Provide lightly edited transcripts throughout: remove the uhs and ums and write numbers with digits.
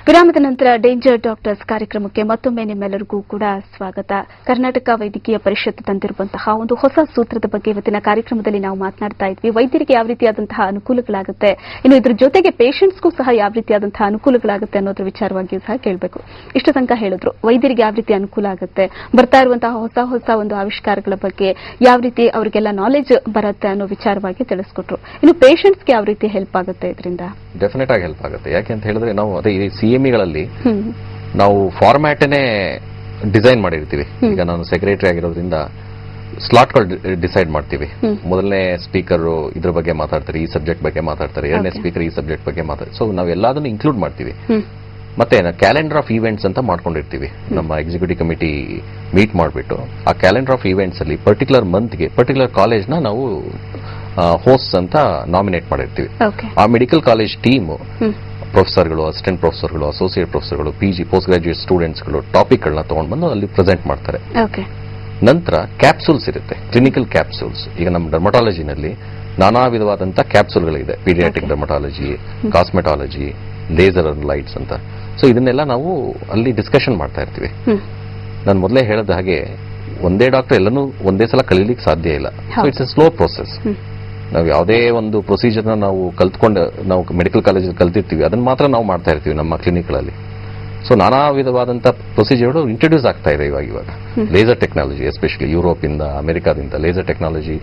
ವಿರಾಮದ ನಂತರ danger doctors ಕಾರ್ಯಕ್ರಮಕ್ಕೆ ಮತ್ತೊಮ್ಮೆ ನಿಮ್ಮೆಲ್ಲರಿಗೂ ಕೂಡ ಸ್ವಾಗತ. ಕರ್ನಾಟಕ ವೈದ್ಯಕೀಯ ಪರಿಷತ್ ತಂದಿರುವಂತಹ ಒಂದು ಹೊಸ ಸೂತ್ರದ ಬಗ್ಗೆ ಇವತ್ತಿನ ಕಾರ್ಯಕ್ರಮದಲ್ಲಿ ನಾವು ಮಾತನಾಡ್ತಾ ಇದ್ವಿ. ವೈದ್ಯರಿಗೆ ಯಾವ ರೀತಿಯಾದಂತಹ ಅನುಕೂಲಗಳಾಗುತ್ತೆ, ಇನ್ನು ಇದ್ರ ಜೊತೆಗೆ ಪೇಷಂಟ್ಸ್ಗೂ ಸಹ ಯಾವ ರೀತಿಯಾದಂತಹ ಅನುಕೂಲಗಳಾಗುತ್ತೆ ಅನ್ನೋದ್ರ ವಿಚಾರವಾಗಿಯೂ ಸಹ ಕೇಳಬೇಕು. ಇಷ್ಟು ತನಕ ಹೇಳಿದ್ರು ವೈದ್ಯರಿಗೆ ಯಾವ ರೀತಿ ಅನುಕೂಲ ಆಗುತ್ತೆ, ಬರ್ತಾ ಇರುವಂತಹ ಹೊಸ ಒಂದು ಆವಿಷ್ಕಾರಗಳ ಬಗ್ಗೆ ಯಾವ ರೀತಿ ಅವರಿಗೆಲ್ಲ ನಾಲೆಜ್ ಬರುತ್ತೆ ಅನ್ನೋ ವಿಚಾರವಾಗಿ ತಿಳಿಸ್ಕೊಟ್ರು. ಇನ್ನು ಪೇಷಂಟ್ಸ್ಗೆ ಯಾವ ರೀತಿ ಹೆಲ್ಪ್ ಆಗುತ್ತೆ ಇದರಿಂದ? ಡೆಫಿನೆಟ್ ಆಗಿ ಹೆಲ್ಪ್ ಆಗುತ್ತೆ. ಯಾಕೆ ಅಂತ ಹೇಳಿದ್ರೆ ನಾವು ಅದೇ ಈ ಸಿಎಂಇಗಳಲ್ಲಿ ನಾವು ಫಾರ್ಮ್ಯಾಟನೇ ಡಿಸೈನ್ ಮಾಡಿರ್ತೀವಿ. ಈಗ ನಾನು ಸೆಕ್ರೆಟರಿ ಆಗಿರೋದ್ರಿಂದ ಸ್ಲಾಟ್ಗಳು ಡಿಸೈಡ್ ಮಾಡ್ತೀವಿ. ಮೊದಲನೇ ಸ್ಪೀಕರ್ ಇದ್ರ ಬಗ್ಗೆ ಮಾತಾಡ್ತಾರೆ, ಈ ಸಬ್ಜೆಕ್ಟ್ ಬಗ್ಗೆ ಮಾತಾಡ್ತಾರೆ, ಎರಡನೇ ಸ್ಪೀಕರ್ ಈ ಸಬ್ಜೆಕ್ಟ್ ಬಗ್ಗೆ ಮಾತಾಡ್ತಾರೆ. ಸೊ ನಾವು ಎಲ್ಲದನ್ನು ಇನ್ಕ್ಲೂಡ್ ಮಾಡ್ತೀವಿ. ಮತ್ತೆ ಕ್ಯಾಲೆಂಡರ್ ಆಫ್ ಈವೆಂಟ್ಸ್ ಅಂತ ಮಾಡ್ಕೊಂಡಿರ್ತೀವಿ. ನಮ್ಮ ಎಕ್ಸಿಕ್ಯೂಟಿವ್ ಕಮಿಟಿ ಮೀಟ್ ಮಾಡಿಬಿಟ್ಟು ಆ ಕ್ಯಾಲೆಂಡರ್ ಆಫ್ ಈವೆಂಟ್ಸ್ ಅಲ್ಲಿ ಪರ್ಟಿಕ್ಯುಲರ್ ಮಂತ್ಗೆ ಪರ್ಟಿಕ್ಯುಲರ್ ಕಾಲೇಜ್ನ ನಾವು ಹೋಸ್ಟ್ ಅಂತ ನಾಮಿನೇಟ್ ಮಾಡಿರ್ತೀವಿ. ಆ ಮೆಡಿಕಲ್ ಕಾಲೇಜ್ ಟೀಮ್ ಪ್ರೊಫೆಸರ್ಗಳು, ಅಸಿಸ್ಟೆಂಟ್ ಪ್ರೊಫೆಸರ್ಗಳು, ಅಸೋಸಿಯೇಟ್ ಪ್ರೊಫೆಸರ್ಗಳು, ಪಿಜಿ ಪೋಸ್ಟ್ ಗ್ರಾಜುಯೇಟ್ ಸ್ಟೂಡೆಂಟ್ಸ್ಗಳು ಟಾಪಿಕ್ಗಳನ್ನ ತಗೊಂಡು ಬಂದು ಅಲ್ಲಿ ಪ್ರೆಸೆಂಟ್ ಮಾಡ್ತಾರೆ. ನಂತರ ಕ್ಯಾಪ್ಸೂಲ್ಸ್ ಇರುತ್ತೆ, ಕ್ಲಿನಿಕಲ್ ಕ್ಯಾಪ್ಸೂಲ್ಸ್. ಈಗ ನಮ್ಮ ಡರ್ಮಟಾಲಜಿನಲ್ಲಿ ನಾನಾ ವಿಧವಾದಂತಹ ಕ್ಯಾಪ್ಸೂಲ್ಗಳಿದೆ. Pediatric dermatology, cosmetology, laser lights ಅಂತ. ಸೊ ಇದನ್ನೆಲ್ಲ ನಾವು ಅಲ್ಲಿ ಡಿಸ್ಕಷನ್ ಮಾಡ್ತಾ ಇರ್ತೀವಿ. ನಾನು ಮೊದಲೇ ಹೇಳಿದ ಹಾಗೆ ಒಂದೇ ಡಾಕ್ಟರ್ ಎಲ್ಲನೂ ಒಂದೇ ಸಲ ಕಲೀಲಿಕ್ಕೆ ಸಾಧ್ಯ ಇಲ್ಲ. So it's A slow process. ನಾವು ಯಾವುದೇ ಒಂದು ಪ್ರೊಸೀಜರ್ನ ನಾವು ಕಲ್ತ್ಕೊಂಡು ನಾವು ಮೆಡಿಕಲ್ ಕಾಲೇಜಲ್ಲಿ ಕಲ್ತಿರ್ತೀವಿ, ಅದನ್ನ ಮಾತ್ರ ನಾವು ಮಾಡ್ತಾ ಇರ್ತೀವಿ ನಮ್ಮ ಕ್ಲಿನಿಕ್ಗಳಲ್ಲಿ. ಸೊ ನಾನಾ ವಿಧವಾದಂಥ ಪ್ರೊಸೀಜರ್ಗಳು ಇಂಟ್ರೊಡ್ಯೂಸ್ ಆಗ್ತಾ ಇದೆ ಇವಾಗ. ಲೇಸರ್ ಟೆಕ್ನಾಲಜಿ ಎಸ್ಪೆಷಲಿ ಯುರೋಪಿಂದ, ಅಮೆರಿಕಾದಿಂದ ಲೇಸರ್ ಟೆಕ್ನಾಲಜಿ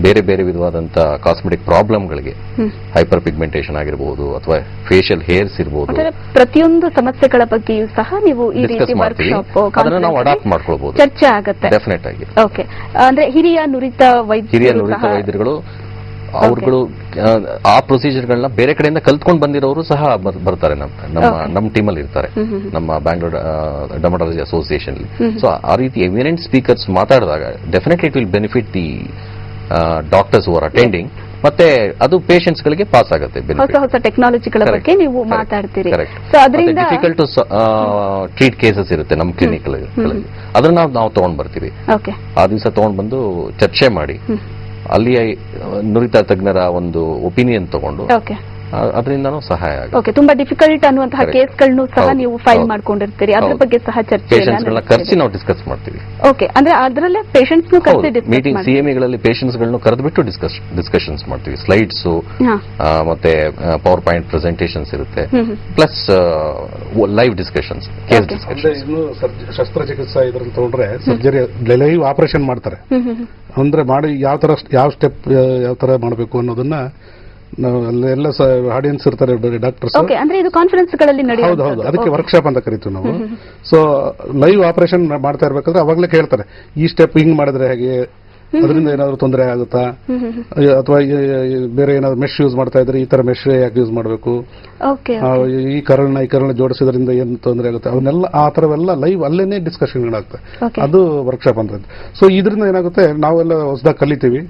ಬೇರೆ ಬೇರೆ ವಿಧವಾದಂಥ ಕಾಸ್ಮೆಟಿಕ್ ಪ್ರಾಬ್ಲಮ್ಗಳಿಗೆ, ಹೈಪರ್ ಪಿಗ್ಮೆಂಟೇಷನ್ ಆಗಿರಬಹುದು ಅಥವಾ ಫೇಶಿಯಲ್ ಹೇರ್ಸ್ ಇರಬಹುದು, ಪ್ರತಿಯೊಂದು ಸಮಸ್ಯೆಗಳ ಬಗ್ಗೆಯೂ ಸಹ ನೀವು ಈ ರೀತಿ ಅದನ್ನ ನಾವು ಅಡಾಪ್ಟ್ ಮಾಡ್ಕೊಳ್ಬಹುದು. ಚರ್ಚೆ ಆಗುತ್ತೆ ಡೆಫಿನೆಟ್ ಆಗಿ. ಓಕೆ, ಅಂದ್ರೆ ಹಿರಿಯ ನುರಿತ ವೈದ್ಯರುಗಳು ಅವರುಗಳು ಆ ಪ್ರೊಸೀಜರ್ಗಳನ್ನ ಬೇರೆ ಕಡೆಯಿಂದ ಕಲ್ತ್ಕೊಂಡು ಬಂದಿರೋರು ಸಹ ಬರ್ತಾರೆ. ನಮ್ಮ ಟೀಮಲ್ಲಿ ಇರ್ತಾರೆ, ನಮ್ಮ ಬ್ಯಾಂಗ್ಳೂರ್ ಡರ್ಮಟಾಲಜಿ ಅಸೋಸಿಯೇಷನ್. ಸೊ ಆ ರೀತಿ ಎಮಿನೆಂಟ್ ಸ್ಪೀಕರ್ಸ್ ಮಾತಾಡಿದಾಗ definitely it will benefit the doctors who are attending. ಮತ್ತೆ ಅದು ಪೇಷಂಟ್ಸ್ ಗಳಿಗೆ ಪಾಸ್ ಆಗುತ್ತೆ. ಹೊಸ ಟೆಕ್ನಾಲಜಿಗಳ ಬಗ್ಗೆ ನೀವು ಮಾತಾಡ್ತೀರಿ. ಡಿಫಿಕಲ್ಟ್ ಟು ಟ್ರೀಟ್ ಕೇಸಸ್ ಇರುತ್ತೆ ನಮ್ಮ ಕ್ಲಿನಿಕ್ ಅದನ್ನ ನಾವು ತಗೊಂಡ್ ಬರ್ತೀವಿ. ಆ ದಿವಸ ತಗೊಂಡ್ ಬಂದು ಚರ್ಚೆ ಮಾಡಿ ಅಲ್ಲಿ ನುರಿತ ತಜ್ಞರ ಒಂದು ಒಪಿನಿಯನ್ ತಗೊಂಡು ಅದರಿಂದನೂ ಸಹಾಯ ಆಗುತ್ತೆ. ತುಂಬಾ ಡಿಫಿಕಲ್ಟ್ ಅನ್ನುವಂತಹ ಕೇಸ್ಗಳನ್ನು ಸಹ ನೀವು ಫೈಲ್ ಮಾಡ್ಕೊಂಡಿರ್ತೀರಿ, ಅದ್ರ ಬಗ್ಗೆ ಸಹ ಚರ್ಚೆ ಕರೆಸಿ ನಾವು ಡಿಸ್ಕಸ್ ಮಾಡ್ತೀವಿ. ಓಕೆ, ಅಂದ್ರೆ ಅದರಲ್ಲೇ ಪೇಷಂಟ್ಸ್ ಮೀಟಿಂಗ್ ಸಿಎಂಇಗಳಲ್ಲಿ ಪೇಷಂಟ್ಸ್ಗಳನ್ನು ಕರೆದ್ಬಿಟ್ಟು ಡಿಸ್ಕಷನ್ಸ್ ಮಾಡ್ತೀವಿ. ಸ್ಲೈಡ್ಸ್ ಮತ್ತೆ ಪವರ್ ಪಾಯಿಂಟ್ ಪ್ರೆಸೆಂಟೇಷನ್ಸ್ ಇರುತ್ತೆ, plus live discussions, case discussions. ಶಸ್ತ್ರಚಿಕಿತ್ಸಾ ಇದ್ರಲ್ಲಿ ತಗೊಂಡ್ರೆ ಸರ್ಜರಿ ಲೈವ್ ಆಪರೇಷನ್ ಮಾಡ್ತಾರೆ. ಅಂದ್ರೆ ಮಾಡಿ ಯಾವ ಸ್ಟೆಪ್ ಯಾವ ತರ ಮಾಡಬೇಕು ಅನ್ನೋದನ್ನ ಎಲ್ಲ ಆಡಿಯನ್ಸ್ ಇರ್ತಾರೆ, ಡಾಕ್ಟರ್ಸ್. ಅಂದ್ರೆ ಇದು ಕಾನ್ಫರೆನ್ಸ್ ಗಳಲ್ಲಿ ಹೌದು, ಅದಕ್ಕೆ ವರ್ಕ್ಶಾಪ್ ಅಂತ ಕರಿತೀವಿ ನಾವು. ಸೊ ಲೈವ್ ಆಪರೇಷನ್ ಮಾಡ್ತಾ ಇರ್ಬೇಕಾದ್ರೆ ಅವಾಗಲೇ ಕೇಳ್ತಾರೆ, ಈ ಸ್ಟೆಪ್ ಹಿಂಗ್ ಮಾಡಿದ್ರೆ ಹೇಗೆ, ಅದರಿಂದ ಏನಾದ್ರು ತೊಂದರೆ ಆಗುತ್ತಾ, ಅಥವಾ ಬೇರೆ ಏನಾದ್ರು ಮೆಶ್ ಯೂಸ್ ಮಾಡ್ತಾ ಇದ್ರೆ ಈ ತರ ಮೆಶ್ ಯಾಕೆ ಯೂಸ್ ಮಾಡಬೇಕು, ಈ ಕರಳನ್ನ ಜೋಡಿಸೋದ್ರಿಂದ ಏನು ತೊಂದರೆ ಆಗುತ್ತೆ, ಅವನ್ನೆಲ್ಲ ಆ ತರವೆಲ್ಲ ಲೈವ್ ಅಲ್ಲೇನೆ ಡಿಸ್ಕಷನ್ಗಳಾಗ್ತವೆ. ಅದು ವರ್ಕ್ಶಾಪ್ ಅಂತ. ಸೊ ಇದರಿಂದ ಏನಾಗುತ್ತೆ, ನಾವೆಲ್ಲ ಹೊಸದಾಗಿ ಕಲಿತೀವಿ.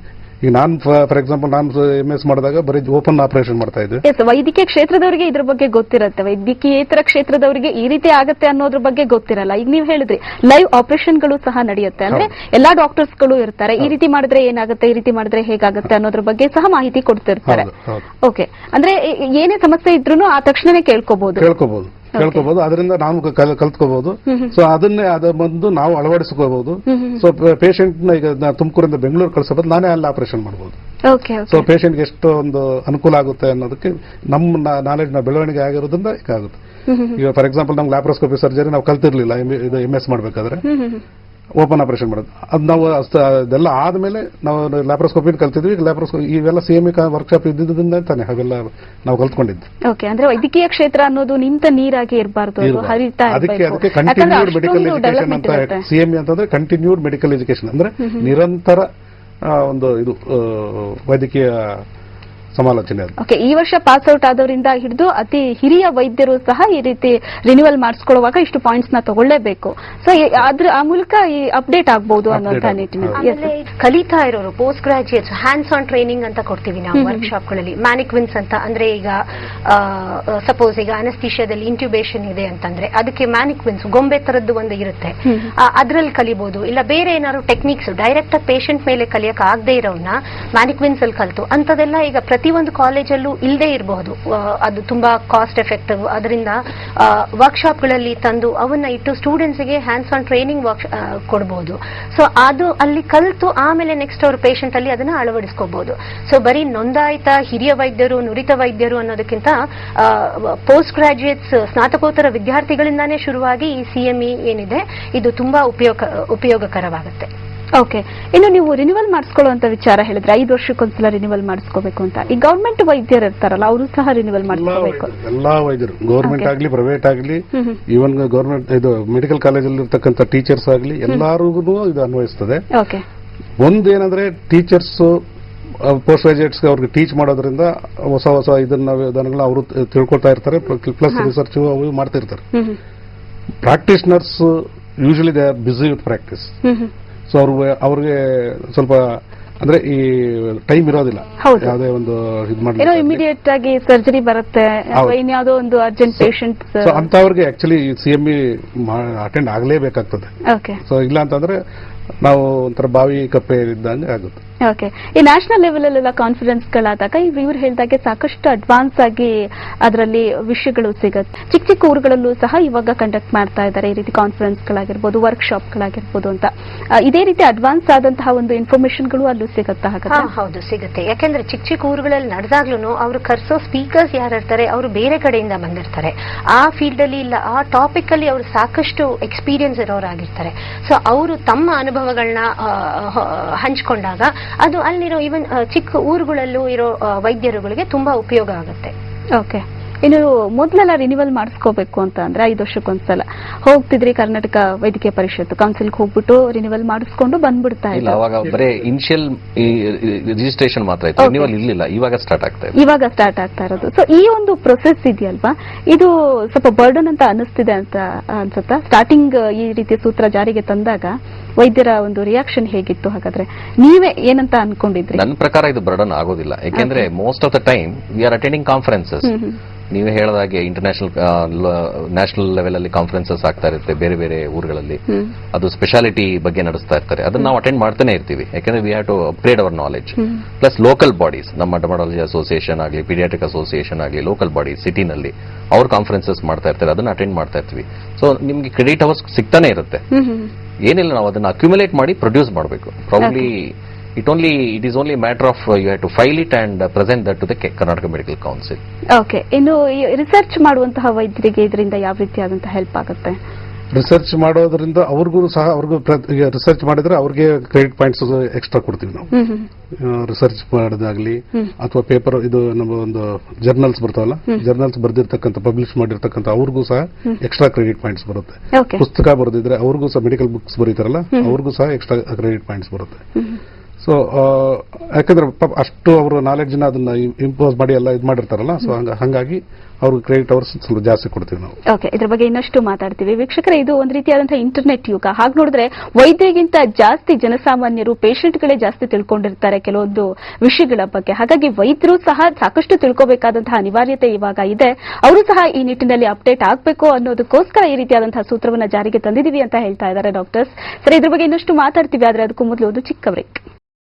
ಈಗ ನಾನು ಫಾರ್ ಎಕ್ಸಾಂಪಲ್ ನಾನು MS ಮಾಡಿದಾಗ ಬರೀ ಓಪನ್ ಆಪರೇಷನ್ ಮಾಡ್ತಾ ಇದ್ದೆ. ವೈದ್ಯಕೀಯ ಕ್ಷೇತ್ರದವರಿಗೆ ಇದ್ರ ಬಗ್ಗೆ ಗೊತ್ತಿರುತ್ತೆ, ವೈದ್ಯಕೀಯೇತರ ಕ್ಷೇತ್ರದವರಿಗೆ ಈ ರೀತಿ ಆಗುತ್ತೆ ಅನ್ನೋದ್ರ ಬಗ್ಗೆ ಗೊತ್ತಿರಲ್ಲ. ಈಗ ನೀವು ಹೇಳಿದ್ರಿ ಲೈವ್ ಆಪರೇಷನ್ಗಳು ಸಹ ನಡೆಯುತ್ತೆ, ಅಂದ್ರೆ ಎಲ್ಲಾ ಡಾಕ್ಟರ್ಸ್ಗಳು ಇರ್ತಾರೆ, ಈ ರೀತಿ ಮಾಡಿದ್ರೆ ಏನಾಗುತ್ತೆ, ಈ ರೀತಿ ಮಾಡಿದ್ರೆ ಹೇಗಾಗುತ್ತೆ ಅನ್ನೋದ್ರ ಬಗ್ಗೆ ಸಹ ಮಾಹಿತಿ ಕೊಡ್ತಿರ್ತಾರೆ. ಓಕೆ, ಅಂದ್ರೆ ಏನೇ ಸಮಸ್ಯೆ ಇದ್ರೂ ಆ ತಕ್ಷಣನೇ ಕೇಳ್ಕೋಬಹುದು. ಅದರಿಂದ ನಾವು ಕಲ್ತ್ಕೋಬಹುದು. ಸೊ ಅದನ್ನೇ ಬಂದು ನಾವು ಅಳವಡಿಸ್ಕೋಬಹುದು. ಸೊ ಪೇಷಂಟ್ ನ ಈಗ ತುಮಕೂರಿಂದ ಬೆಂಗಳೂರು ಕಳಿಸೋದು ನಾನೇ ಅಲ್ಲಿ ಆಪರೇಷನ್ ಮಾಡಬಹುದು. ಸೊ ಪೇಷಂಟ್ಗೆ ಎಷ್ಟು ಒಂದು ಅನುಕೂಲ ಆಗುತ್ತೆ ಅನ್ನೋದಕ್ಕೆ ನಮ್ಮ ನಾಲೆಜ್ ನ ಬೆಳವಣಿಗೆ ಆಗಿರೋದ್ರಿಂದ ಈಗ ಆಗುತ್ತೆ. ಈಗ ಫಾರ್ ಎಕ್ಸಾಂಪಲ್ ನಮ್ಗೆ ಲ್ಯಾಪ್ರೋಸ್ಕೋಪಿ ಸರ್ಜರಿ ನಾವು ಕಲ್ತಿರ್ಲಿಲ್ಲ, ಇದು MS ಮಾಡಬೇಕಾದ್ರೆ ಓಪನ್ ಆಪರೇಷನ್ ಮಾಡೋದು. ಅದು ನಾವು ಅದೆಲ್ಲ ಆದ್ಮೇಲೆ ನಾವು ಲ್ಯಾಪ್ರೋಸ್ಕೋಪಿ ಕಲ್ತಿದ್ವಿ. ಇವೆಲ್ಲ CME ವರ್ಕ್ಶಾಪ್ ಇದ್ದಿದ್ದರಿಂದ ತಾನೆ ಅವೆಲ್ಲ ನಾವು ಕಲ್ತ್ಕೊಂಡಿದ್ವಿ. ಓಕೆ, ಅಂದ್ರೆ ವೈದ್ಯಕೀಯ ಕ್ಷೇತ್ರ ಅನ್ನೋದು ನಿಂತ ನೀರಾಗಿ ಇರಬಾರ್ದು, ಅದಕ್ಕೆ ಕಂಟಿನ್ಯೂಡ್ ಮೆಡಿಕಲ್ ಎಜುಕೇಶನ್ ಅಂತ. CME ಅಂತಂದ್ರೆ ಕಂಟಿನ್ಯೂಡ್ ಮೆಡಿಕಲ್ ಎಜುಕೇಶನ್, ಅಂದ್ರೆ ನಿರಂತರ ಒಂದು ಇದು ವೈದ್ಯಕೀಯ ಸಮಾಲೋಚನೆ. ಓಕೆ, ಈ ವರ್ಷ ಪಾಸ್ ಔಟ್ ಆದವರಿಂದ ಹಿಡಿದು ಅತಿ ಹಿರಿಯ ವೈದ್ಯರು ಸಹ ಈ ರೀತಿ ರಿನ್ಯೂವಲ್ ಮಾಡಿಸ್ಕೊಳ್ಳುವಾಗ ಇಷ್ಟು ಪಾಯಿಂಟ್ಸ್ ನ ತಗೊಳ್ಳೇಬೇಕು. ಸೊ ಆ ಮೂಲಕ ಈ ಅಪ್ಡೇಟ್ ಆಗಬಹುದು ಅನ್ನೋಂಥ ನಿಟ್ಟಿನಲ್ಲಿ ಕಲಿತಾ ಇರೋರು post graduates hands on training ಅಂತ ಕೊಡ್ತೀವಿ ನಾವು ವರ್ಕ್ಶಾಪ್ ಗಳಲ್ಲಿ. ಮ್ಯಾನಿಕ್ವಿನ್ಸ್ ಅಂತ ಅಂದ್ರೆ ಈಗ ಸಪೋಸ್ ಈಗ ಅನಸ್ತೀಶಿಯಾದಲ್ಲಿ ಇಂಟ್ಯೂಬೇಷನ್ ಇದೆ ಅಂತಂದ್ರೆ ಅದಕ್ಕೆ ಮ್ಯಾನಿಕ್ವಿನ್ಸ್ ಗೊಂಬೆ ತರದ್ದು ಒಂದು ಇರುತ್ತೆ, ಅದ್ರಲ್ಲಿ ಕಲಿಬಹುದು. ಇಲ್ಲ ಬೇರೆ ಏನಾದ್ರು ಟೆಕ್ನಿಕ್ಸ್ ಡೈರೆಕ್ಟ್ ಪೇಷಂಟ್ ಮೇಲೆ ಕಲಿಯಕ್ ಆಗದೆ ಇರೋನ್ನ ಮ್ಯಾನಿಕ್ವಿನ್ಸ್ ಅಲ್ಲಿ ಕಲಿತು ಅಂತದೆಲ್ಲ ಈಗ ಪ್ರತಿಯೊಂದು ಕಾಲೇಜಲ್ಲೂ ಇಲ್ಲದೆ ಇರಬಹುದು, ಅದು ತುಂಬಾ ಕಾಸ್ಟ್ ಎಫೆಕ್ಟಿವ್. ಅದರಿಂದ ವರ್ಕ್ಶಾಪ್ಗಳಲ್ಲಿ ತಂದು ಅವನ್ನ ಇಟ್ಟು ಸ್ಟೂಡೆಂಟ್ಸ್ಗೆ ಹ್ಯಾಂಡ್ಸ್ ಆನ್ ಟ್ರೈನಿಂಗ್ ಕೊಡಬಹುದು. ಸೊ ಅದು ಅಲ್ಲಿ ಕಲಿತು ಆಮೇಲೆ ನೆಕ್ಸ್ಟ್ ಅವ್ರ ಪೇಷಂಟ್ ಅಲ್ಲಿ ಅದನ್ನ ಅಳವಡಿಸ್ಕೋಬಹುದು. ಸೊ ಬರೀ ನೋಂದಾಯಿತ ಹಿರಿಯ ವೈದ್ಯರು, ನುರಿತ ವೈದ್ಯರು ಅನ್ನೋದಕ್ಕಿಂತ ಪೋಸ್ಟ್ ಗ್ರಾಜುಯೇಟ್ಸ್, ಸ್ನಾತಕೋತ್ತರ ವಿದ್ಯಾರ್ಥಿಗಳಿಂದಾನೇ ಶುರುವಾಗಿ ಈ CME ಏನಿದೆ ಇದು ತುಂಬಾ ಉಪಯೋಗಕರವಾಗುತ್ತೆ. ಓಕೆ, ಇನ್ನು ನೀವು ರಿನ್ಯೂವಲ್ ಮಾಡಿಸ್ಕೊಳ್ಳುವಂತ ವಿಚಾರ ಹೇಳಿದ್ರೆ 5 ವರ್ಷಕ್ಕೊಂದ್ಸಲ ರಿನ್ಯೂವಲ್ ಮಾಡಿಸ್ಕೋಬೇಕು ಅಂತ. ಈ ಗವರ್ಮೆಂಟ್ ವೈದ್ಯರು ಇರ್ತಾರಲ್ಲ, ಅವರು ಸಹ ರಿನ್ಯೂವಲ್ ಮಾಡಿಸ್ಕೋಬೇಕು. ಎಲ್ಲಾ ವೈದ್ಯರು, ಗೌರ್ಮೆಂಟ್ ಆಗ್ಲಿ ಪ್ರೈವೇಟ್ ಆಗ್ಲಿ, ಈವನ್ ಗೌರ್ಮೆಂಟ್ ಇದು ಮೆಡಿಕಲ್ ಕಾಲೇಜಲ್ಲಿ ಇರ್ತಕ್ಕಂಥ ಟೀಚರ್ಸ್ ಆಗ್ಲಿ ಎಲ್ಲರಿಗೂ ಇದು ಅನ್ವಯಿಸ್ತದೆ. ಓಕೆ, ಒಂದೇನಂದ್ರೆ ಟೀಚರ್ಸ್ ಪೋಸ್ಟ್ ಗ್ರಾಜುಯೇಟ್ಸ್ ಅವ್ರಿಗೆ ಟೀಚ್ ಮಾಡೋದ್ರಿಂದ ಹೊಸ ಹೊಸ ವಿಧಾನಗಳನ್ನ ಅವರು ತಿಳ್ಕೊಳ್ತಾ ಇರ್ತಾರೆ, ಪ್ಲಸ್ ರಿಸರ್ಚ್ ಅವು ಮಾಡ್ತಿರ್ತಾರೆ. Practitioners usually they are busy with practice. So ಅವ್ರಿಗೆ ಸ್ವಲ್ಪ ಅಂದ್ರೆ ಈ ಟೈಮ್ ಇರೋದಿಲ್ಲ ಯಾವುದೇ ಒಂದು ಇದು ಮಾಡಿ, ಇಮಿಡಿಯೇಟ್ ಆಗಿ ಸರ್ಜರಿ ಬರುತ್ತೆ, ಇನ್ಯಾವುದೋ ಒಂದು ಅರ್ಜೆಂಟ್ ಪೇಷಂಟ್, ಅಂತವ್ರಿಗೆ ಆಕ್ಚುಲಿ CME ಅಟೆಂಡ್ ಆಗಲೇಬೇಕಾಗ್ತದೆ. ಸೊ ಇಲ್ಲ ಅಂತಂದ್ರೆ ನಾವು ಒಂಥರ ಬಾವಿ ಕಪ್ಪೆ ಇದ್ದಂಗೆ ಆಗುತ್ತೆ. ಓಕೆ, ಈ ನ್ಯಾಷನಲ್ ಲೆವೆಲ್ ಅಲ್ಲೆಲ್ಲ ಕಾನ್ಫರೆನ್ಸ್ ಗಳಾದಾಗ ಇವ್ರು ಹೇಳಿದಾಗೆ ಸಾಕಷ್ಟು ಅಡ್ವಾನ್ಸ್ ಆಗಿ ಅದರಲ್ಲಿ ವಿಷಯಗಳು ಸಿಗುತ್ತೆ. ಚಿಕ್ಕ ಚಿಕ್ಕ ಊರುಗಳಲ್ಲೂ ಸಹ ಇವಾಗ ಕಂಡಕ್ಟ್ ಮಾಡ್ತಾ ಇದ್ದಾರೆ ಈ ರೀತಿ ಕಾನ್ಫರೆನ್ಸ್ ಗಳಾಗಿರ್ಬೋದು, ವರ್ಕ್ಶಾಪ್ ಗಳಾಗಿರ್ಬೋದು ಅಂತ. ಇದೇ ರೀತಿ ಅಡ್ವಾನ್ಸ್ ಆದಂತಹ ಒಂದು ಇನ್ಫಾರ್ಮೇಶನ್ಗಳು ಅಲ್ಲೂ ಸಿಗುತ್ತಾ? ಹೌದು, ಸಿಗುತ್ತೆ. ಯಾಕೆಂದ್ರೆ ಚಿಕ್ಕ ಚಿಕ್ಕ ಊರುಗಳಲ್ಲಿ ನಡೆದಾಗ್ಲೂ ಅವರು ಕರ್ಸೋ ಸ್ಪೀಕರ್ಸ್ ಯಾರಿರ್ತಾರೆ ಅವರು ಬೇರೆ ಕಡೆಯಿಂದ ಬಂದಿರ್ತಾರೆ. ಆ ಫೀಲ್ಡ್ ಅಲ್ಲಿ ಇಲ್ಲ, ಆ ಟಾಪಿಕ್ ಅಲ್ಲಿ ಅವರು ಸಾಕಷ್ಟು ಎಕ್ಸ್ಪೀರಿಯನ್ಸ್ ಇರೋರಾಗಿರ್ತಾರೆ. ಸೊ ಅವರು ತಮ್ಮ ಅನುಭವಗಳನ್ನ ಹಂಚಿಕೊಂಡಾಗ ಅದು ಅಲ್ಲಿರೋ ಈವನ್ ಚಿಕ್ಕ ಊರುಗಳಲ್ಲೂ ಇರೋ ವೈದ್ಯರುಗಳಿಗೆ ತುಂಬಾ ಉಪಯೋಗ ಆಗುತ್ತೆ. ಓಕೆ, ಇನ್ನು ಮೊದಲೆಲ್ಲ ರಿನ್ಯೂವಲ್ ಮಾಡಿಸ್ಕೋಬೇಕು ಅಂತ ಅಂದ್ರೆ 5 ವರ್ಷಕ್ಕೊಂದ್ಸಲ ಹೋಗ್ತಿದ್ರಿ ಕರ್ನಾಟಕ ವೈದ್ಯಕೀಯ ಪರಿಷತ್ ಕೌನ್ಸಿಲ್ಗೆ ಹೋಗ್ಬಿಟ್ಟು ರಿನ್ಯೂವಲ್ ಮಾಡಿಸ್ಕೊಂಡು ಬಂದ್ಬಿಡ್ತಾ ಇಲ್ಲ. ಅವಾಗ ಬರೀ ಇನಿಷಿಯಲ್ ರಿಜಿಸ್ಟ್ರೇಷನ್ ಮಾತ್ರ ಇತ್ತು, ರಿನ್ಯೂವಲ್ ಇರಲಿಲ್ಲ. ಇವಾಗ ಸ್ಟಾರ್ಟ್ ಆಗ್ತಾ ಇರೋದು. ಸೊ ಈ ಒಂದು ಪ್ರೊಸೆಸ್ ಇದೆಯಲ್ವಾ, ಇದು ಸ್ವಲ್ಪ ಬರ್ಡನ್ ಅಂತ ಅನಿಸ್ತಿದೆ ಅಂತ ಅನ್ಸುತ್ತಾ? ಸ್ಟಾರ್ಟಿಂಗ್ ಈ ರೀತಿಯ ಸೂತ್ರ ಜಾರಿಗೆ ತಂದಾಗ ವೈದ್ಯರ ಒಂದು ರಿಯಾಕ್ಷನ್ ಹೇಗಿತ್ತು? ಹಾಗಾದ್ರೆ ನೀವೇ ಏನಂತ ಅನ್ಕೊಂಡಿದ್ರಿ? ನನ್ನ ಪ್ರಕಾರ ಇದು ಬರ್ಡನ್ ಆಗೋದಿಲ್ಲ. ಯಾಕೆಂದ್ರೆ most of the time we are attending conferences. ನೀವು ಹೇಳಿದಾಗೆ ಇಂಟರ್ನ್ಯಾಷನಲ್, ನ್ಯಾಷನಲ್ ಲೆವೆಲ್ ಅಲ್ಲಿ ಕಾನ್ಫರೆನ್ಸಸ್ ಆಗ್ತಾ ಇರುತ್ತೆ ಬೇರೆ ಬೇರೆ ಊರುಗಳಲ್ಲಿ. ಅದು ಸ್ಪೆಷಾಲಿಟಿ ಬಗ್ಗೆ ನಡೆಸ್ತಾ ಇರ್ತಾರೆ. ಅದನ್ನ ನಾವು ಅಟೆಂಡ್ ಮಾಡ್ತಾನೆ ಇರ್ತೀವಿ. ಯಾಕಂದ್ರೆ we have to upgrade our knowledge. Plus local bodies, ನಮ್ಮ ಡರ್ಮಟಾಲಜಿ ಅಸೋಸಿಯೇಷನ್ ಆಗಲಿ, ಪೀಡಿಯಾಟ್ರಿಕ್ ಅಸೋಸಿಯೇಷನ್ ಆಗಲಿ, ಲೋಕಲ್ ಬಾಡೀಸ್ ಸಿಟಿನಲ್ಲಿ ಅವ್ರ ಕಾನ್ಫರೆನ್ಸಸ್ ಮಾಡ್ತಾ ಇರ್ತಾರೆ, ಅದನ್ನ ಅಟೆಂಡ್ ಮಾಡ್ತಾ ಇರ್ತೀವಿ. ಸೊ ನಿಮ್ಗೆ ಕ್ರೆಡಿಟ್ ಅವರ್ಸ್ ಸಿಗ್ತಾನೆ ಇರುತ್ತೆ. ಏನಿಲ್ಲ, ನಾವು ಅದನ್ನ ಅಕ್ಯುಮುಲೇಟ್ ಮಾಡಿ ಪ್ರೊಡ್ಯೂಸ್ ಮಾಡಬೇಕು. Probably it is only a matter of you have to file it and present that to the Karnataka Medical Council. Okay, ಇನ್ನು ರಿಸರ್ಚ್ ಮಾಡುವಂತಹ ವೈದ್ಯರಿಗೆ ಇದರಿಂದ ಯಾವ ರೀತಿಯಾದಂತಹ ಹೆಲ್ಪ್ ಆಗುತ್ತೆ? ರಿಸರ್ಚ್ ಮಾಡೋದ್ರಿಂದ ಅವ್ರಿಗೂ ಸಹ ರಿಸರ್ಚ್ ಮಾಡಿದ್ರೆ ಅವ್ರಿಗೆ ಕ್ರೆಡಿಟ್ ಪಾಯಿಂಟ್ಸ್ ಎಕ್ಸ್ಟ್ರಾ ಕೊಡ್ತೀವಿ ನಾವು. ರಿಸರ್ಚ್ ಮಾಡೋದಾಗ್ಲಿ ಅಥವಾ ಪೇಪರ್, ಇದು ನಮ್ಮ ಒಂದು ಜರ್ನಲ್ಸ್ ಬರ್ತಾವಲ್ಲ, ಜರ್ನಲ್ಸ್ ಬರ್ದಿರ್ತಕ್ಕಂಥ ಪಬ್ಲಿಷ್ ಮಾಡಿರ್ತಕ್ಕಂಥ ಅವ್ರಿಗೂ ಸಹ ಎಕ್ಸ್ಟ್ರಾ ಕ್ರೆಡಿಟ್ ಪಾಯಿಂಟ್ಸ್ ಬರುತ್ತೆ. ಪುಸ್ತಕ ಬರೆದಿದ್ರೆ ಅವ್ರಿಗೂ ಸಹ, ಮೆಡಿಕಲ್ ಬುಕ್ಸ್ ಬರೀತಾರಲ್ಲ ಅವ್ರಿಗೂ ಸಹ ಎಕ್ಸ್ಟ್ರಾ ಕ್ರೆಡಿಟ್ ಪಾಯಿಂಟ್ಸ್ ಬರುತ್ತೆ. ಸೊ ಯಾಕಂದ್ರೆ ಅಷ್ಟು ಅವರು ನಾಲೆಡ್ಜ್ ನ ಅದನ್ನ ಇಂಪೋಸ್ ಮಾಡಿ ಎಲ್ಲ ಇದು ಮಾಡಿರ್ತಾರಲ್ಲ, ಸೊ ಹಂಗಾಗಿ ಅವ್ರಿಗೆ ಕ್ರೆಡಿಟ್ ಅವರ್ಸ್ ಸ್ವಲ್ಪ ಜಾಸ್ತಿ ಕೊಡ್ತೀವಿ ನಾವು. ಓಕೆ, ಇದ್ರ ಬಗ್ಗೆ ಇನ್ನಷ್ಟು ಮಾತಾಡ್ತೀವಿ. ವೀಕ್ಷಕರೇ, ಇದು ಒಂದು ರೀತಿಯಾದಂತಹ ಇಂಟರ್ನೆಟ್ ಯುಗ. ಹಾಗೆ ನೋಡಿದ್ರೆ ವೈದ್ಯರಿಗಿಂತ ಜಾಸ್ತಿ ಜನಸಾಮಾನ್ಯರು, ಪೇಷಂಟ್ಗಳೇ ಜಾಸ್ತಿ ತಿಳ್ಕೊಂಡಿರ್ತಾರೆ ಕೆಲವೊಂದು ವಿಷಯಗಳ ಬಗ್ಗೆ. ಹಾಗಾಗಿ ವೈದ್ಯರು ಸಹ ಸಾಕಷ್ಟು ತಿಳ್ಕೋಬೇಕಾದಂತಹ ಅನಿವಾರ್ಯತೆ ಇವಾಗ ಇದೆ. ಅವರು ಸಹ ಈ ನಿಟ್ಟಿನಲ್ಲಿ ಅಪ್ಡೇಟ್ ಆಗಬೇಕು ಅನ್ನೋದಕ್ಕೋಸ್ಕರ ಈ ರೀತಿಯಾದಂತಹ ಸೂತ್ರವನ್ನ ಜಾರಿಗೆ ತಂದಿದ್ದೀವಿ ಅಂತ ಹೇಳ್ತಾ ಇದ್ದಾರೆ ಡಾಕ್ಟರ್ಸ್. ಸರಿ, ಇದ್ರ ಬಗ್ಗೆ ಇನ್ನಷ್ಟು ಮಾತಾಡ್ತೀವಿ, ಆದ್ರೆ ಅದಕ್ಕೂ ಮೊದಲು ಒಂದು ಚಿಕ್ಕ ಬ್ರೇಕ್.